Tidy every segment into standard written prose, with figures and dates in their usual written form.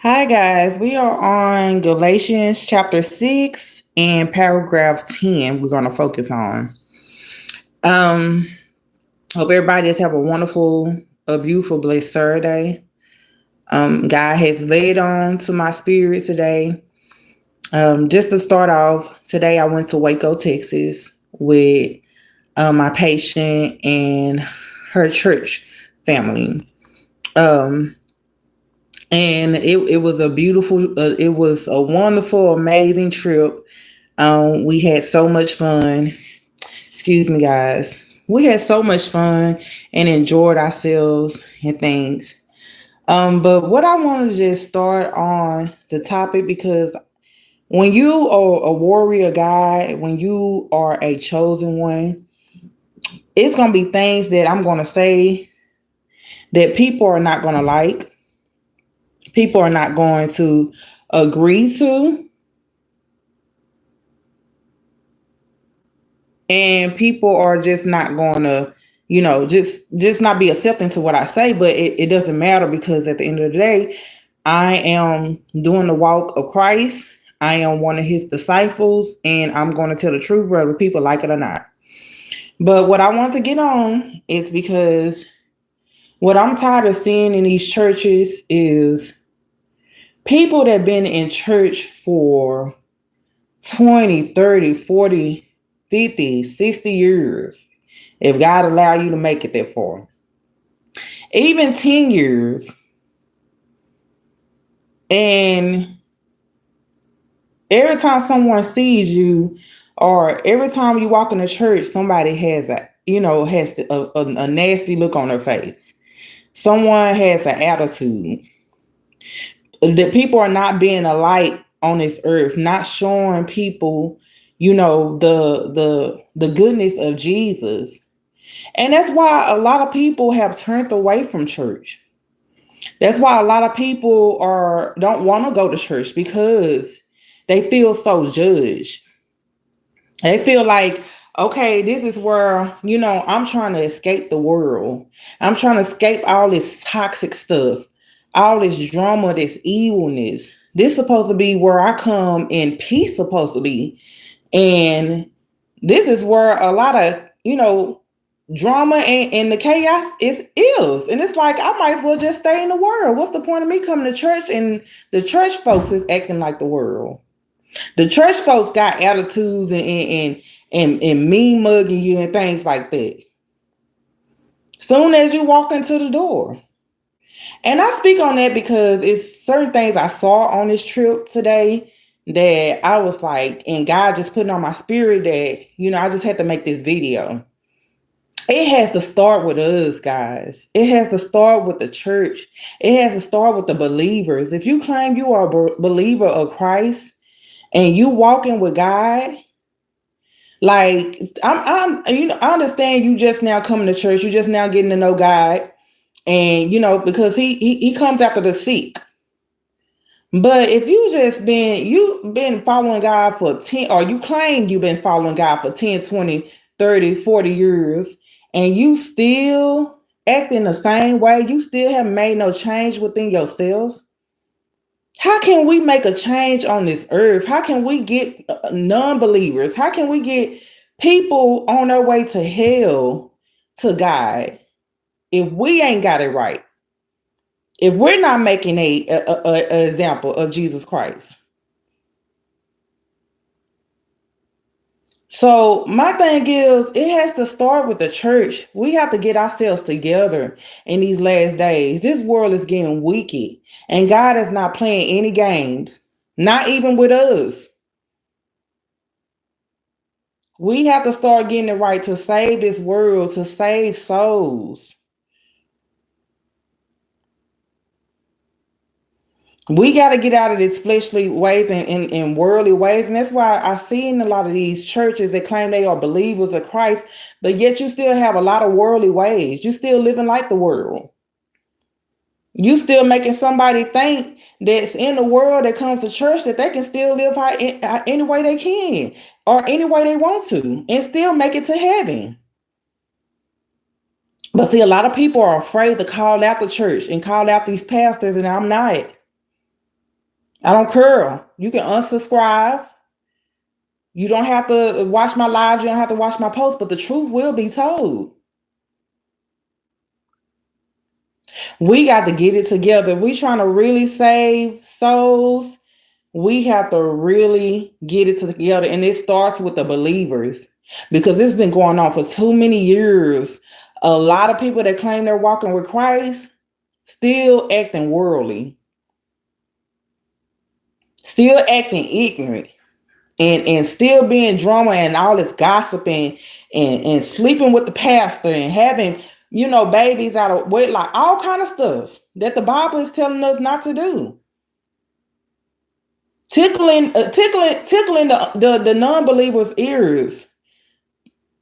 Hi, guys. We are on Galatians chapter 6 and paragraph 10. We're going to focus on. Um, Hope everybody has have a wonderful, a beautiful, blessed Saturday. God has laid on to my spirit today. Just to start off, today I went to Waco, Texas with my patient and her church family. Um, and it was a beautiful, it was a wonderful, amazing trip. We had so much fun. Excuse me, guys. We had so much fun and enjoyed ourselves and things. But what I wanted to just start on the topic because when you are a warrior guy, when you are a chosen one, it's gonna be things that I'm gonna say that people are not gonna like. People are not going to agree to, and people are just not going to just not be accepting to what I say. But it doesn't matter, because at the end of the day, I am doing the walk of Christ. I am one of his disciples, and I'm going to tell the truth whether people like it or not. But what I want to get on is because what I'm tired of seeing in these churches is people that have been in church for 20, 30, 40, 50, 60 years, if God allow you to make it that far. Even 10 years. And every time someone sees you, or every time you walk in the church, somebody has a nasty look on their face. Someone has an attitude. The people are not being a light on this earth, not showing people, the goodness of Jesus. And that's why a lot of people have turned away from church. That's why a lot of people don't want to go to church, because they feel so judged. They feel like, okay, this is where, I'm trying to escape the world. I'm trying to escape all this toxic stuff, all this drama, this evilness. This is supposed to be where I come and peace supposed to be. And this is where a lot of, drama and the chaos is. And it's like, I might as well just stay in the world. What's the point of me coming to church and the church folks is acting like the world? The church folks got attitudes and mean mugging you and things like that. Soon as you walk into the door. And I speak on that because it's certain things I saw on this trip today that I was like, and God just putting on my spirit that, I just had to make this video. It has to start with us, guys. It has to start with the church. It has to start with the believers. If you claim you are a believer of Christ and you walking with God, like I understand you just now coming to church, you just now getting to know God, and because he comes after the sick. But if you've been following God for 10, or you claim you've been following God for 10, 20, 30, 40 years, and you still acting the same way, you still haven't made no change within yourself, how can we make a change on this earth? How can we get non-believers? How can we get people on their way to hell to God if we ain't got it right? If we're not making a example of Jesus Christ. So my thing is, it has to start with the church. We have to get ourselves together in these last days. This world is getting wicked, and God is not playing any games, not even with us. We have to start getting it right to save this world, to save souls. We got to get out of these fleshly ways and worldly ways. And that's why I see in a lot of these churches that claim they are believers of Christ, but yet you still have a lot of worldly ways. You still living like the world. You still making somebody think that's in the world that comes to church that they can still live any way they can, or any way they want to, and still make it to heaven. But see, a lot of people are afraid to call out the church and call out these pastors, and I'm not. I don't care. You can unsubscribe. You don't have to watch my lives. You don't have to watch my posts, but the truth will be told. We got to get it together. If we trying to really save souls, we have to really get it together. And it starts with the believers, because it's been going on for too many years. A lot of people that claim they're walking with Christ still acting worldly, still acting ignorant, and still being drama and all this gossiping and sleeping with the pastor and having, babies out of wedlock, all kind of stuff that the Bible is telling us not to do. Tickling the non-believers' ears,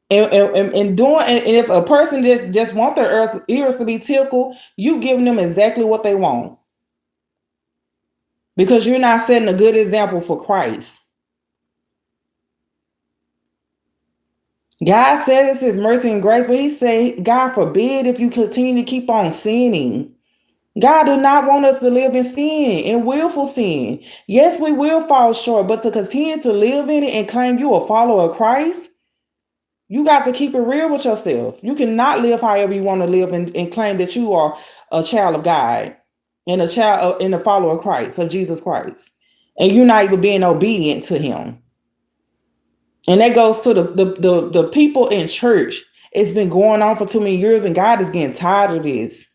and doing, and if a person just want their ears to be tickled, you giving them exactly what they want, because you're not setting a good example for Christ. God says His mercy and grace, but He said, God forbid if you continue to keep on sinning. God do not want us to live in sin, in willful sin. Yes, we will fall short, but to continue to live in it and claim you a follower of Christ, you got to keep it real with yourself. You cannot live however you want to live and claim that you are a child of God and a follower of Christ, of Jesus Christ, and you're not even being obedient to Him. And that goes to the people in church. It's been going on for too many years, and God is getting tired of this.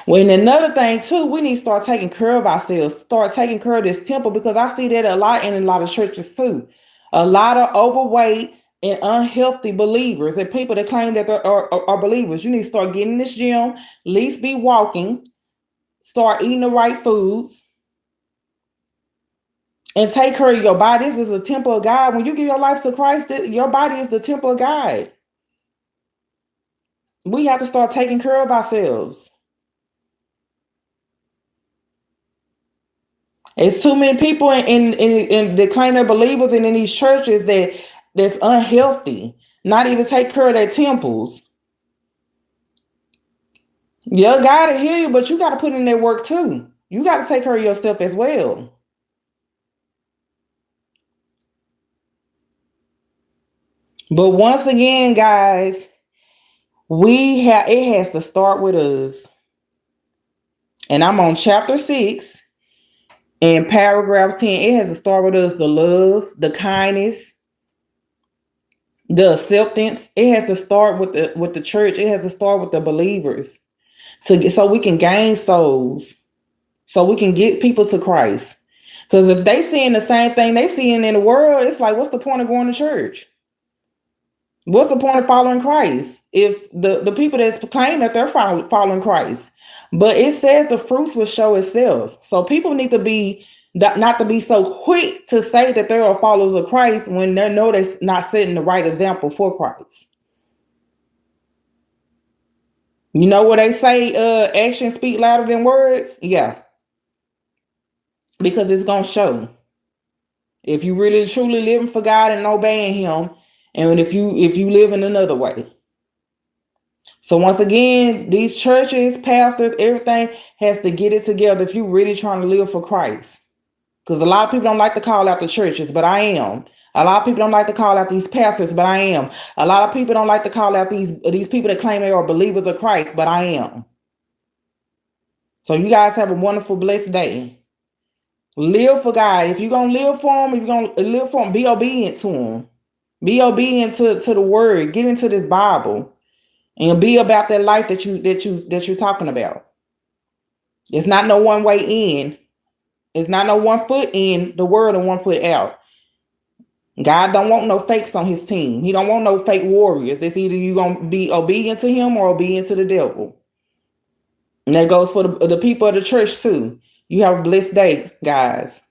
Well, and another thing too, we need to start taking care of ourselves, start taking care of this temple, because I see that a lot in a lot of churches too. A lot of overweight and unhealthy believers and people that claim that they are believers. You need to start getting in this gym, at least be walking, start eating the right foods, and take care of your body. This is a temple of God. When you give your life to Christ, your body is the temple of God. We have to start taking care of ourselves. It's too many people in that claim they're believers and in these churches that's unhealthy, not even take care of their temples. Yeah, God to heal you, but you got to put in that work too. You got to take care of yourself as well. But once again, guys, it has to start with us. And I'm on chapter 6 and paragraph 10. It has to start with us: the love, the kindness, the acceptance. It has to start with the church. It has to start with the believers, so we can gain souls, so we can get people to Christ. Because if they seeing the same thing they seeing in the world, it's like, what's the point of going to church? What's the point of following Christ if the people that claim that they're following Christ? But it says the fruits will show itself. So people need to be not to be so quick to say that they're followers of Christ when they know they're not setting the right example for Christ. You know what they say, actions speak louder than words? Yeah. Because it's going to show. If you really truly living for God and obeying Him, and if you live in another way. So once again, these churches, pastors, everything has to get it together if you're really trying to live for Christ. Because a lot of people don't like to call out the churches, but I am. A lot of people don't like to call out these pastors, but I am. A lot of people don't like to call out these people that claim they are believers of Christ, but I am. So you guys have a wonderful, blessed day. Live for God. If you're going to live for Him, if you're going to live for Him, be obedient to Him. Be obedient to the Word. Get into this Bible. And be about that life that you're talking about. It's not no one way in. It's not no 1 foot in the world and 1 foot out. God don't want no fakes on His team. He don't want no fake warriors. It's either you gonna be obedient to Him or obedient to the devil. And that goes for the people of the church too. You have a blessed day, guys.